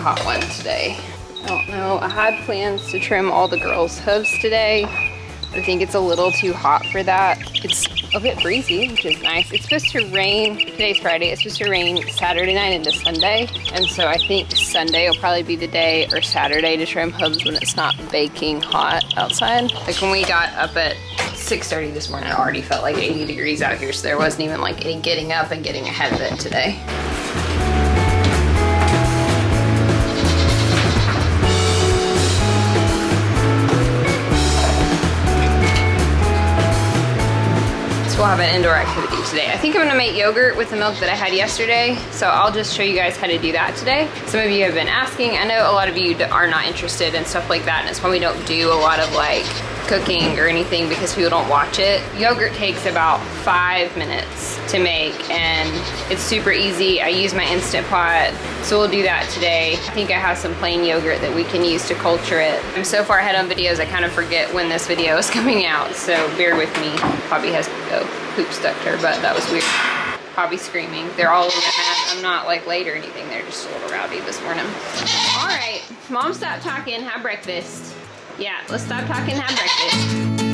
hot one today. I don't know, I had plans to trim all the girls' hooves today. I think it's a little too hot for that. It's a bit breezy, which is nice. It's supposed to rain, today's Friday, it's supposed to rain Saturday night into Sunday. And so I think Sunday will probably be the day, or Saturday, to trim hooves when it's not baking hot outside. Like when we got up at 6:30 this morning, it already felt like 80 degrees out here, so there wasn't even like any getting up and getting ahead of it today. We'll have an indoor activity today. I think I'm gonna make yogurt with the milk that I had yesterday, so I'll just show you guys how to do that today. Some of you have been asking. I know a lot of you are not interested in stuff like that, and it's why we don't do a lot of like cooking or anything, because people don't watch it. Yogurt takes about 5 minutes to make, and it's super easy. I use my Instant Pot, so we'll do that today. I think I have some plain yogurt that we can use to culture it. I'm so far ahead on videos, I kind of forget when this video is coming out, so bear with me. Poppy has poop stuck to her butt. That was weird. Poppy screaming. They're all over the mat. I'm not like late or anything. They're just a little rowdy this morning. All right, Mom, stop talking. Have breakfast. Yeah, let's stop talking and have breakfast.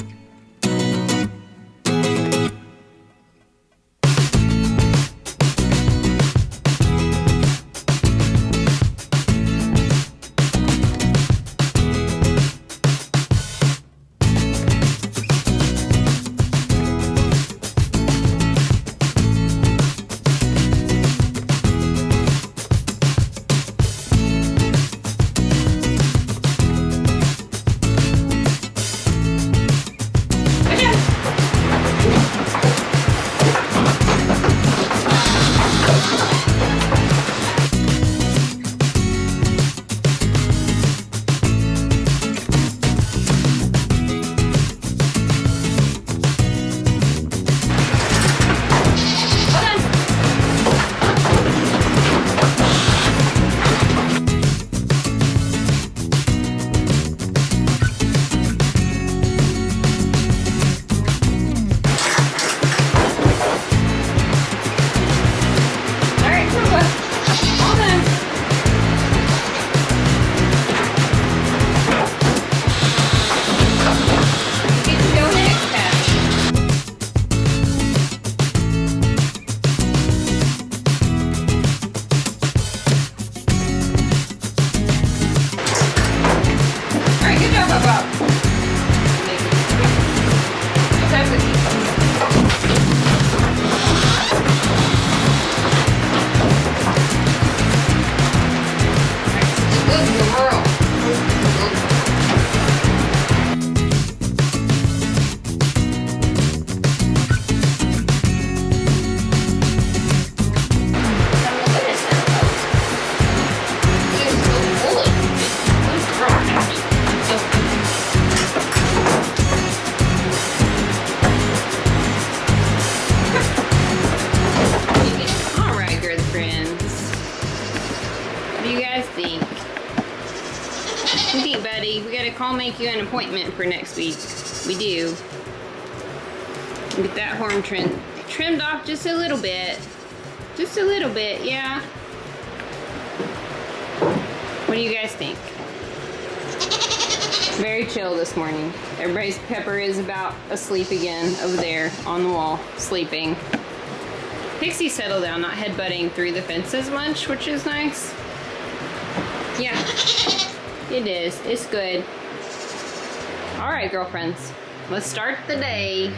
I'll make you an appointment for next week. We do. Get that horn trimmed off just a little bit. Just a little bit, yeah. What do you guys think? Very chill this morning. Everybody's Pepper is about asleep again over there on the wall, sleeping. Pixie settled down, not headbutting through the fence as much, which is nice. Yeah, it is. It's good. All right, girlfriends, let's start the day.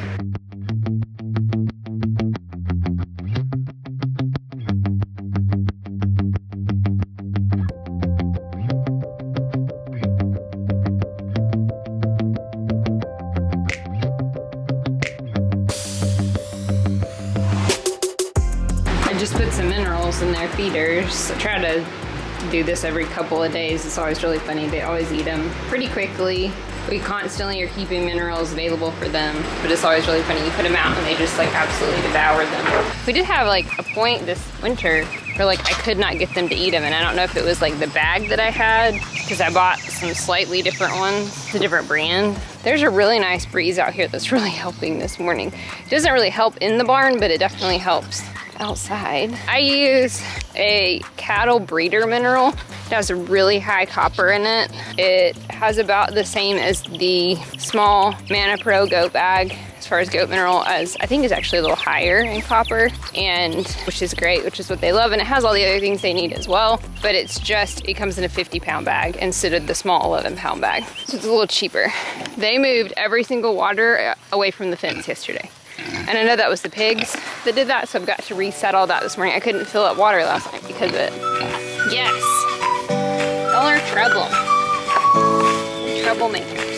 I just put some minerals in their feeders. I try to do this every couple of days. It's always really funny. They always eat them pretty quickly. We constantly are keeping minerals available for them, but it's always really funny. You put them out and they just like absolutely devour them. We did have like a point this winter where like I could not get them to eat them, and I don't know if it was like the bag that I had, because I bought some slightly different ones. It's a different brand. There's a really nice breeze out here that's really helping this morning. It doesn't really help in the barn, but it definitely helps outside. I use a cattle breeder mineral. It has a really high copper in it. It has about the same as the small Mana Pro goat bag as far as goat mineral, as I think is actually a little higher in copper, and which is great, which is what they love, and it has all the other things they need as well, but it's just, it comes in a 50-pound bag instead of the small 11-pound bag, so it's a little cheaper. They moved every single water away from the fence yesterday, and I know that was the pigs that did that, so I've got to reset all that this morning. I couldn't fill up water last night because of it. Yes, y'all are trouble. Troublemakers.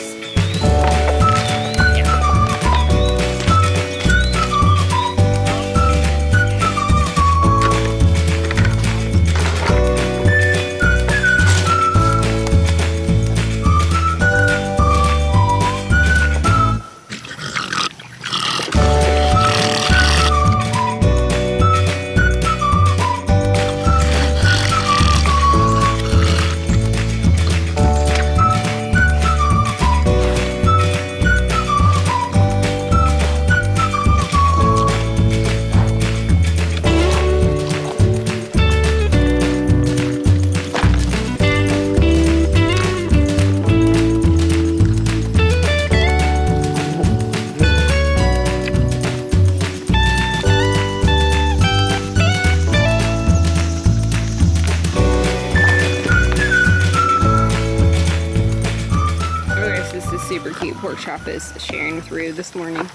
Super cute pork chop is sharing through this morning.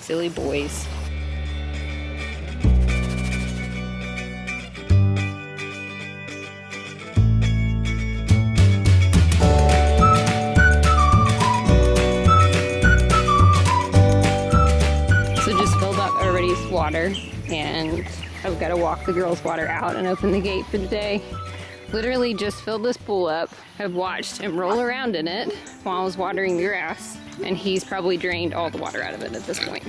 Silly boys. So just filled up everybody's water, and I've got to walk the girls' water out and open the gate for the day. Literally just filled this pool up. I've watched him roll around in it while I was watering the grass, and he's probably drained all the water out of it at this point.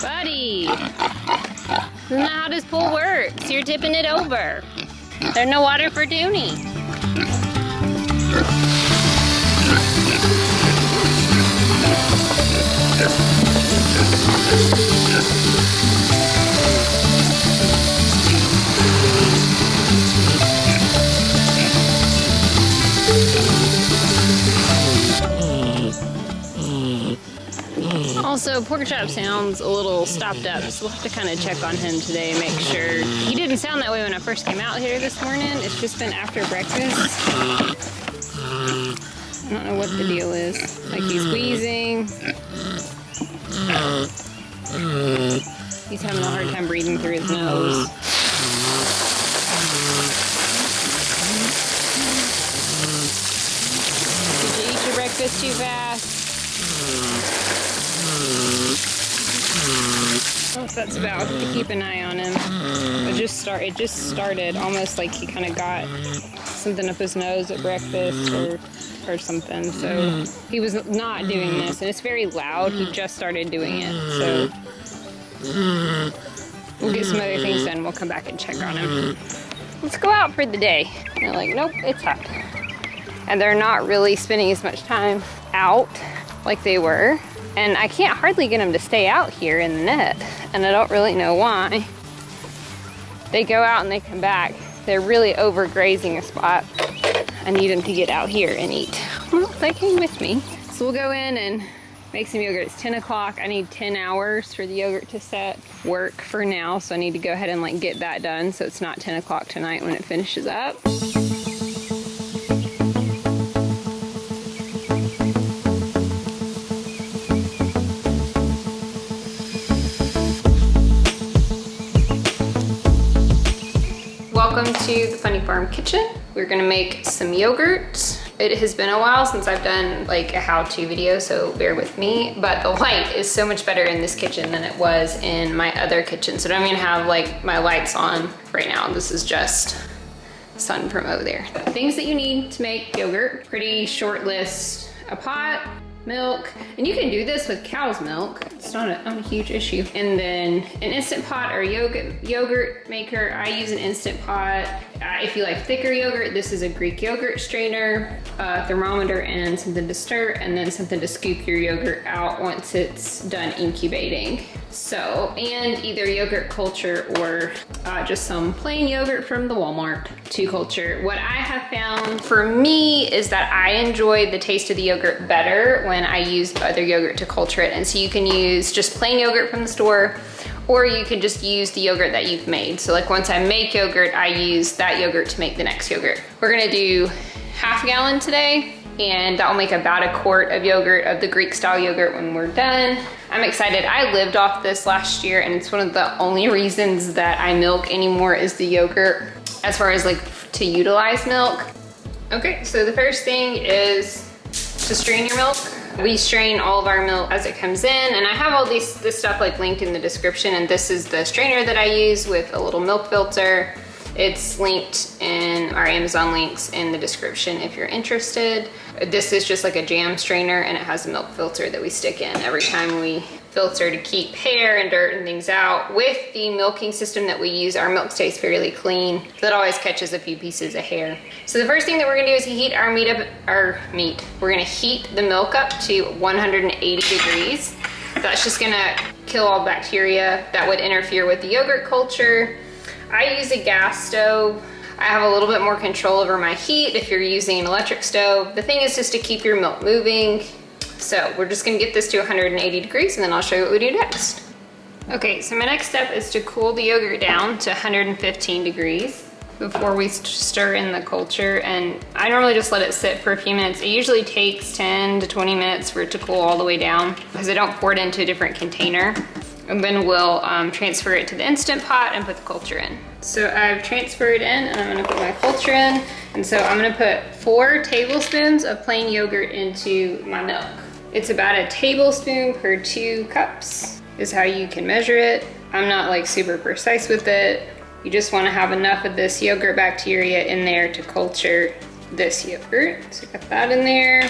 Buddy! Isn't that how this pool works? You're tipping it over. There's no water for Dooney. Also, pork chop sounds a little stopped up, so we'll have to kind of check on him today and make sure. He didn't sound that way when I first came out here this morning. It's just been after breakfast. I don't know what the deal is. Like, he's wheezing. He's having a hard time breathing through his nose. Did you eat your breakfast too fast? Well, that's about to keep an eye on him. It just started almost like he kind of got something up his nose at breakfast or something. So he was not doing this, and it's very loud. He just started doing it. So we'll get some other things done. We'll come back and check on him. Let's go out for the day. And they're like, nope, it's hot. And they're not really spending as much time out like they were. And I can't hardly get them to stay out here in the net, and I don't really know why. They go out and they come back. They're really overgrazing a spot. I need them to get out here and eat. Well, they came with me. So we'll go in and make some yogurt. It's 10 o'clock. I need 10 hours for the yogurt to set. Work for now, so I need to go ahead and like get that done so it's not 10 o'clock tonight when it finishes up. Welcome to the Funny Farm kitchen. We're gonna make some yogurt. It has been a while since I've done like a how-to video, so bear with me. But the light is so much better in this kitchen than it was in my other kitchen. So I don't even have like my lights on right now. This is just sun from over there. Things that you need to make yogurt, pretty short list. A pot, milk, and you can do this with cow's milk. It's not a huge issue. And then an Instant Pot or yogurt maker. I use an Instant Pot. If you like thicker yogurt, this is a Greek yogurt strainer, thermometer, and something to stir, and then something to scoop your yogurt out once it's done incubating. So, and either yogurt culture or just some plain yogurt from the Walmart to culture. What I have found for me is that I enjoy the taste of the yogurt better when I use other yogurt to culture it. And so you can use just plain yogurt from the store, or you can just use the yogurt that you've made. So like once I make yogurt, I use that yogurt to make the next yogurt. We're gonna do half a gallon today, and that will make about a quart of yogurt, of the Greek style yogurt, when we're done. I'm excited. I lived off this last year, and it's one of the only reasons that I milk anymore is the yogurt, as far as like to utilize milk. Okay, so the first thing is to strain your milk. We strain all of our milk as it comes in, and I have all this stuff like linked in the description, and this is the strainer that I use with a little milk filter. It's linked in our Amazon links in the description if you're interested. This is just like a jam strainer, and it has a milk filter that we stick in every time we filter to keep hair and dirt and things out. With the milking system that we use, our milk stays fairly clean. That always catches a few pieces of hair. So the first thing that we're gonna do is heat our meat up, We're gonna heat the milk up to 180 degrees. That's just gonna kill all bacteria that would interfere with the yogurt culture. I use a gas stove. I have a little bit more control over my heat if you're using an electric stove. The thing is just to keep your milk moving. So we're just gonna get this to 180 degrees, and then I'll show you what we do next. Okay, so my next step is to cool the yogurt down to 115 degrees before we stir in the culture. And I normally just let it sit for a few minutes. It usually takes 10 to 20 minutes for it to cool all the way down, because I don't pour it into a different container. And then we'll transfer it to the Instant Pot and put the culture in. So I've transferred in, and I'm gonna put my culture in. And so I'm gonna put 4 tablespoons of plain yogurt into my milk. It's about a tablespoon per 2 cups is how you can measure it. I'm not like super precise with it. You just wanna have enough of this yogurt bacteria in there to culture this yogurt. So got that in there.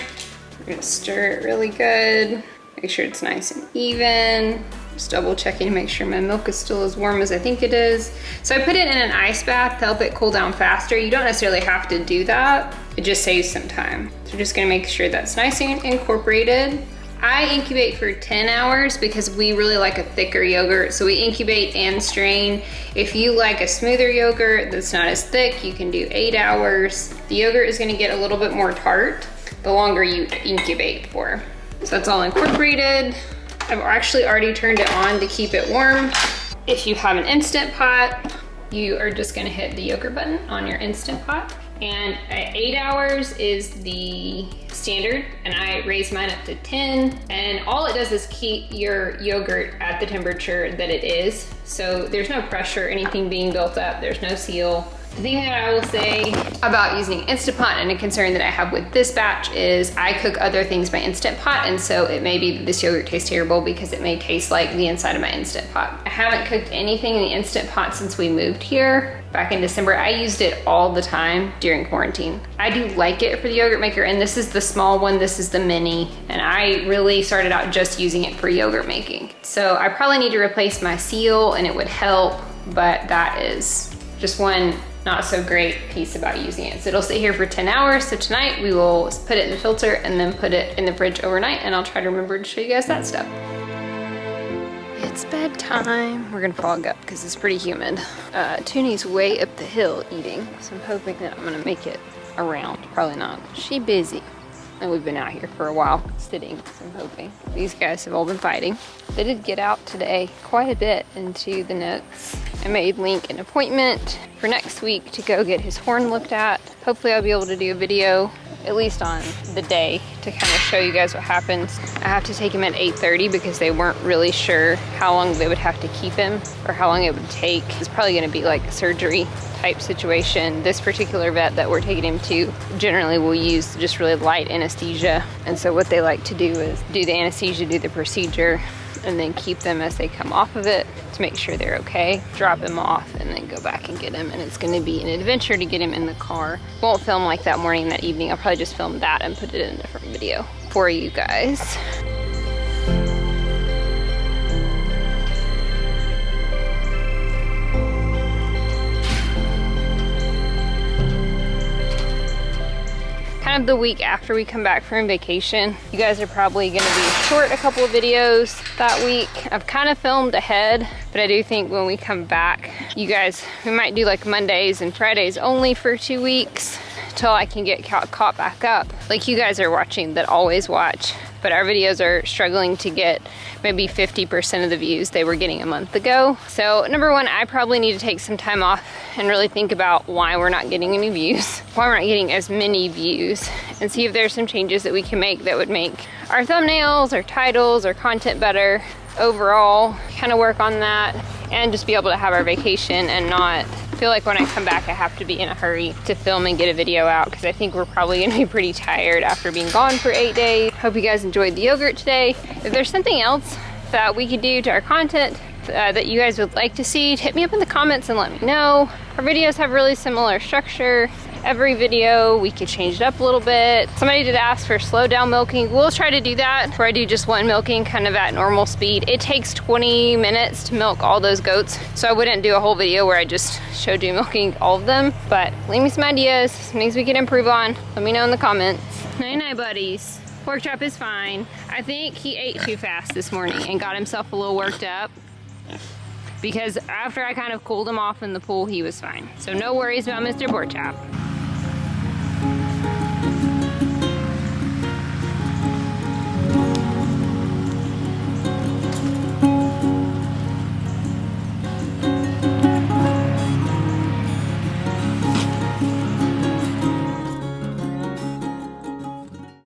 We're gonna stir it really good. Make sure it's nice and even. Just double checking to make sure my milk is still as warm as I think it is. So I put it in an ice bath to help it cool down faster. You don't necessarily have to do that. It just saves some time. So just gonna make sure that's nice and incorporated. I incubate for 10 hours because we really like a thicker yogurt. So we incubate and strain. If you like a smoother yogurt that's not as thick, you can do 8 hours. The yogurt is gonna get a little bit more tart the longer you incubate for. So that's all incorporated. I've actually already turned it on to keep it warm. If you have an Instant Pot, you are just gonna hit the yogurt button on your Instant Pot. And at 8 hours is the standard, and I raise mine up to 10. And all it does is keep your yogurt at the temperature that it is. So there's no pressure, anything being built up, there's no seal. The thing that I will say about using Instant Pot, and a concern that I have with this batch, is I cook other things by Instant Pot, and so it may be that this yogurt tastes terrible because it may taste like the inside of my Instant Pot. I haven't cooked anything in the Instant Pot since we moved here back in December. I used it all the time during quarantine. I do like it for the yogurt maker, and this is the small one, this is the mini, and I really started out just using it for yogurt making. So I probably need to replace my seal, and it would help, but that is just one not so great piece about using it. So it'll sit here for 10 hours. So tonight we will put it in the filter and then put it in the fridge overnight, and I'll try to remember to show you guys that stuff. It's bedtime. We're gonna fog up because it's pretty humid. Toonie's way up the hill eating, so I'm hoping that I'm gonna make it around. Probably not. She busy. And we've been out here for a while sitting, so I'm hoping. These guys have all been fighting. They did get out today quite a bit into the nooks. I made Link an appointment for next week to go get his horn looked at. Hopefully I'll be able to do a video, at least on the day, to kind of show you guys what happens. I have to take him at 8:30 because they weren't really sure how long they would have to keep him or how long it would take. It's probably gonna be like a surgery type situation. This particular vet that we're taking him to generally will use just really light anesthesia. And so what they like to do is do the anesthesia, do the procedure, and then keep them as they come off of it to make sure they're okay, drop him off, and then go back and get him. And it's gonna be an adventure to get him in the car. Won't film like that morning, that evening. I'll probably just film that and put it in a different video for you guys. kind of the week after we come back from vacation. You guys are probably gonna be short a couple of videos that week. I've kind of filmed ahead, but I do think when we come back, you guys, we might do like Mondays and Fridays only for 2 weeks till I can get caught back up. Like you guys are watching that always watch, but our videos are struggling to get maybe 50% of the views they were getting a month ago. So number one, I probably need to take some time off and really think about why we're not getting any views, why we're not getting as many views, and see if there's some changes that we can make that would make our thumbnails, our titles, our content better overall. Kind of work on that and just be able to have our vacation and not feel like when I come back I have to be in a hurry to film and get a video out, because I think we're probably gonna be pretty tired after being gone for 8 days. Hope you guys enjoyed the yogurt today. If there's something else that we could do to our content that you guys would like to see, hit me up in the comments and let me know. Our videos have really similar structure. Every video we could change it up a little bit. Somebody did ask for slow down milking. We'll try to do that, where I do just one milking kind of at normal speed. It takes 20 minutes to milk all those goats, so I wouldn't do a whole video where I just showed you milking all of them, but leave me some ideas, some things we can improve on. Let me know in the comments. Night night, buddies. Pork chop is fine. I think he ate too fast this morning and got himself a little worked up, because after I kind of cooled him off in the pool, he was fine. So no worries about Mr. Pork Chop.